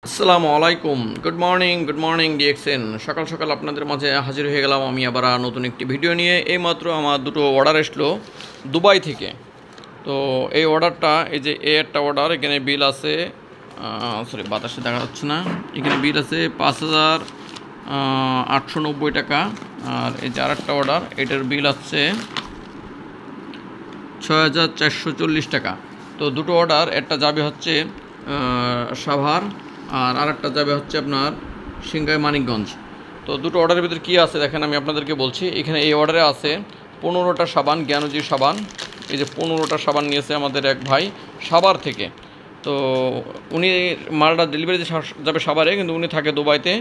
আসসালামু আলাইকুম, good morning DXN. সকাল সকাল আপনাদের মাঝে হাজির হয়ে গেলাম আমি আবার নতুন একটি ভিডিও নিয়ে। এইমাত্র আমার দুটো অর্ডার আসলো দুবাই থেকে। তো এই অর্ডারটা, এই যে একটা অর্ডার, এখানে বিল আছে, সরি বাতাসে দেখা যাচ্ছে না, এখানে বিল আছে 5,890 টাকা। আর এই যে আরেকটা অর্ডার, এটার বিল আছে 6,440 টাকা। তো দুটো অর্ডার, একটা যাবে হচ্ছে সাভার, আর আরেকটা যাবে হচ্ছে আপনার সিংগাই মানিকগঞ্জ। তো দুটো অর্ডারের ভিতরে কী আছে দেখেন, আমি আপনাদেরকে বলছি। এখানে এই অর্ডারে আছে 15টা সাবান, জ্ঞানজি সাবান। এই যে 15টা সাবান নিয়েছে আমাদের এক ভাই সাভার থেকে। তো উনি মালটা ডেলিভারি যাবে সাভারে, কিন্তু উনি থাকে দুবাইতে।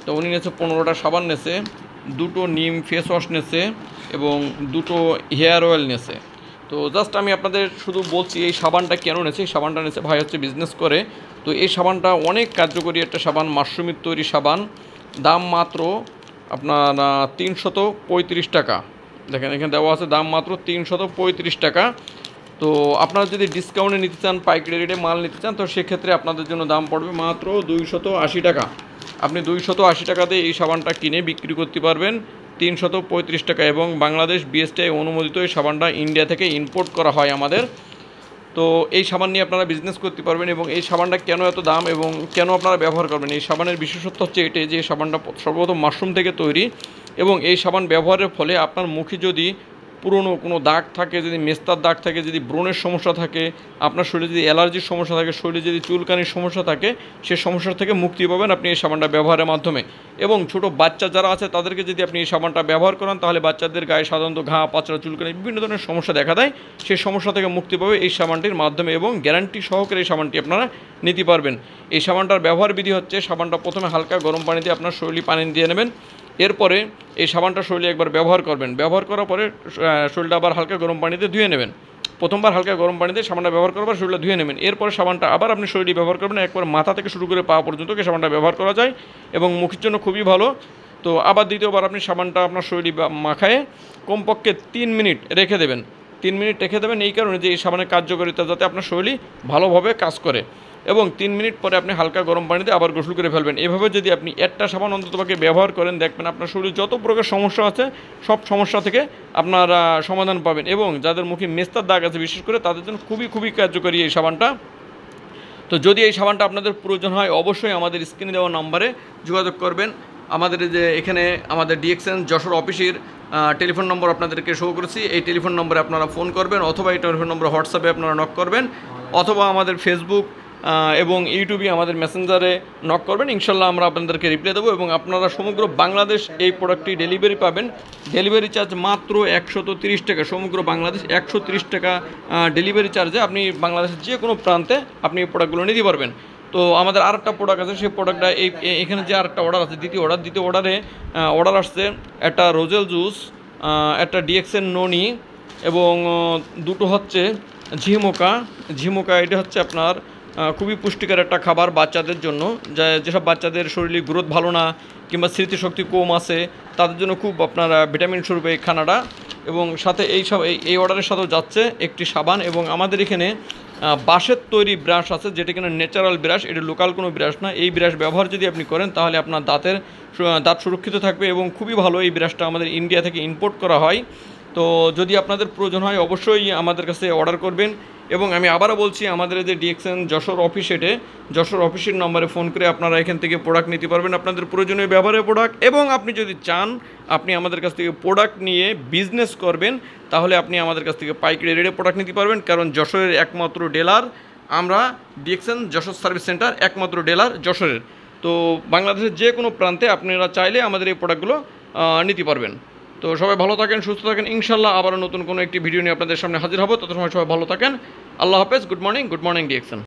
তো উনি নিয়েছে 15টা সাবান নিয়েছে, দুটো নিম ফেস ওয়াশ নিয়েছে এবং দুটো হেয়ার অয়েল নিয়েছে। তো জাস্ট আমি আপনাদের শুধু বলছি এই সাবানটা কেন নিয়েছে। এই সাবানটা নিয়েছে ভাই হচ্ছে বিজনেস করে। তো এই সাবানটা অনেক কার্যকরী একটা সাবান, মাশরুমের তৈরি সাবান। দাম মাত্র আপনার 335 টাকা। দেখেন এখানে দেওয়া আছে দাম মাত্র 335 টাকা। তো আপনারা যদি ডিসকাউন্টে নিতে চান, পাইকারি রেটে মাল নিতে চান, তো সেক্ষেত্রে আপনাদের জন্য দাম পড়বে মাত্র 280 টাকা। আপনি 280 টাকাতে এই সাবানটা কিনে বিক্রি করতে পারবেন 335 টাকা। এবং বাংলাদেশ বিএসটিআই অনুমোদিত এই সাবানটা ইন্ডিয়া থেকে ইম্পোর্ট করা হয় আমাদের। তো এই সাবান নিয়ে আপনারা বিজনেস করতে পারবেন। এবং এই সাবানটা কেন এত দাম এবং কেন আপনারা ব্যবহার করবেন, এই সাবানের বিশেষত্ব হচ্ছে এটাই যে সাবানটা সর্বপ্রথম মাশরুম থেকে তৈরি। এবং এই সাবান ব্যবহারের ফলে আপনার মুখে যদি পুরনো কোনো দাগ থাকে, যদি মেস্তার দাগ থাকে, যদি ব্রণের সমস্যা থাকে, আপনার শরীরে যদি অ্যালার্জির সমস্যা থাকে, শরীরে যদি চুলকানির সমস্যা থাকে, সেই সমস্যা থেকে মুক্তি পাবেন আপনি এই সাবানটা ব্যবহারের মাধ্যমে। এবং ছোট বাচ্চা যারা আছে তাদেরকে যদি আপনি এই সাবানটা ব্যবহার করেন, তাহলে বাচ্চাদের গায়ে সাধারণত ঘা, পাচড়া, চুলকানি বিভিন্ন ধরনের সমস্যা দেখা দেয়, সেই সমস্যা থেকে মুক্তি পাবে এই সাবানটির মাধ্যমে। এবং গ্যারান্টি সহকারে এই সাবানটি আপনারা নিতে পারবেন। এই সাবানটার ব্যবহার বিধি হচ্ছে, সাবানটা প্রথমে হালকা গরম পানি দিয়ে আপনার শরীরে পানি দিয়ে নেবেন। এরপরে এই সাবানটা শরীরে একবার ব্যবহার করবেন। ব্যবহার করার পরে শরীরটা আবার হালকা গরম পানিতে ধুয়ে নেবেন। প্রথমবার হালকা গরম পানিতে সাবানটা ব্যবহার করার পর শরীরটা ধুয়ে নেবেন। এরপরে সাবানটা আবার আপনি শরীরে ব্যবহার করবেন। একবার মাথা থেকে শুরু করে পা পর্যন্ত এই সাবানটা ব্যবহার করা যায় এবং মুখের জন্য খুবই ভালো। তো আবার দ্বিতীয়বার আপনি সাবানটা আপনার শরীরে মাখায়ে কমপক্ষে 3 মিনিট রেখে দেবেন। 3 মিনিট রেখে দেবেন এই কারণে যে এই সাবানের কার্যকারিতা যাতে আপনার শরীরে ভালোভাবে কাজ করে। এবং 3 মিনিট পরে আপনি হালকা গরম পানিতে আবার গোসল করে ফেলবেন। এভাবে যদি আপনি একটা সাবান অন্ততপক্ষে ব্যবহার করেন, দেখবেন আপনার শরীরে যত প্রকার সমস্যা আছে সব সমস্যা থেকে আপনারা সমাধান পাবেন। এবং যাদের মুখে মেস্তার দাগ আছে বিশেষ করে, তাদের জন্য খুবই কার্যকরী এই সাবানটা। তো যদি এই সাবানটা আপনাদের প্রয়োজন হয়, অবশ্যই আমাদের স্ক্রিনে দেওয়া নম্বরে যোগাযোগ করবেন। আমাদের যে এখানে আমাদের ডিএক্সএন যশোর অফিসের টেলিফোন নম্বর আপনাদেরকে শো করেছি, এই টেলিফোন নম্বরে আপনারা ফোন করবেন, অথবা এই টেলিফোন নম্বরে হোয়াটসঅ্যাপে আপনারা নক করবেন, অথবা আমাদের ফেসবুক এবং ইউটিউবে আমাদের মেসেঞ্জারে নক করবেন। ইনশাল্লাহ আমরা আপনাদেরকে রিপ্লাই দেবো। এবং আপনারা সমগ্র বাংলাদেশ এই প্রোডাক্টটি ডেলিভারি পাবেন। ডেলিভারি চার্জ মাত্র 130 টাকা। সমগ্র বাংলাদেশ 130 টাকা ডেলিভারি চার্জে আপনি বাংলাদেশের যে কোনো প্রান্তে আপনি এই প্রোডাক্টগুলো নিতে পারবেন। তো আমাদের আরেকটা প্রোডাক্ট আছে, সেই প্রোডাক্টটা এখানে যে আরেকটা অর্ডার আছে, দ্বিতীয় অর্ডারে অর্ডার আসছে একটা রোজেল জুস, একটা ডিএক্সএন ননি এবং দুটো হচ্ছে ঝিমোকা। এটা হচ্ছে আপনার খুবই পুষ্টিকর একটা খাবার বাচ্চাদের জন্য। যেসব বাচ্চাদের শরীরে গ্রোথ ভালো না কিংবা স্মৃতিশক্তি কম আছে, তাদের জন্য খুব আপনার ভিটামিন স্বরূপ এই খানাটা। এবং সাথে এই অর্ডারের সাথেও যাচ্ছে একটি সাবান। এবং আমাদের এখানে বাঁশের তৈরি ব্রাশ আছে, যেটা কিনা ন্যাচারাল ব্রাশ, এটা লোকাল কোনো ব্রাশ না। এই ব্রাশ ব্যবহার যদি আপনি করেন, তাহলে আপনার দাঁত সুরক্ষিত থাকবে এবং খুবই ভালো। এই ব্রাশটা আমাদের ইন্ডিয়া থেকে ইম্পোর্ট করা হয়। তো যদি আপনাদের প্রয়োজন হয়, অবশ্যই আমাদের কাছে অর্ডার করবেন। এবং আমি আবারও বলছি, আমাদের যে ডিএক্সএন যশোর অফিসের নম্বরে ফোন করে আপনারা এখান থেকে প্রোডাক্ট নিতে পারবেন, আপনাদের প্রয়োজনীয় ব্যবহারের প্রোডাক্ট। এবং আপনি যদি চান আপনি আমাদের কাছ থেকে প্রোডাক্ট নিয়ে বিজনেস করবেন, তাহলে আপনি আমাদের কাছ থেকে পাইকারি রেটে প্রোডাক্ট নিতে পারবেন। কারণ যশোরের একমাত্র ডিলার আমরা, ডিএক্সএন যশোর সার্ভিস সেন্টার একমাত্র ডিলার যশোরের। তো বাংলাদেশের যে কোনো প্রান্তে আপনারা চাইলে আমাদের এই প্রোডাক্টগুলো নিতে পারবেন। তো সবাই ভালো থাকেন, সুস্থ থাকেন। ইনশাল্লাহ আবারও নতুন কোনো একটি ভিডিও নিয়ে আপনাদের সামনে হাজির হব। তত সময় সবাই ভালো থাকেন। আল্লাহ হাফেজ। Good morning DXN.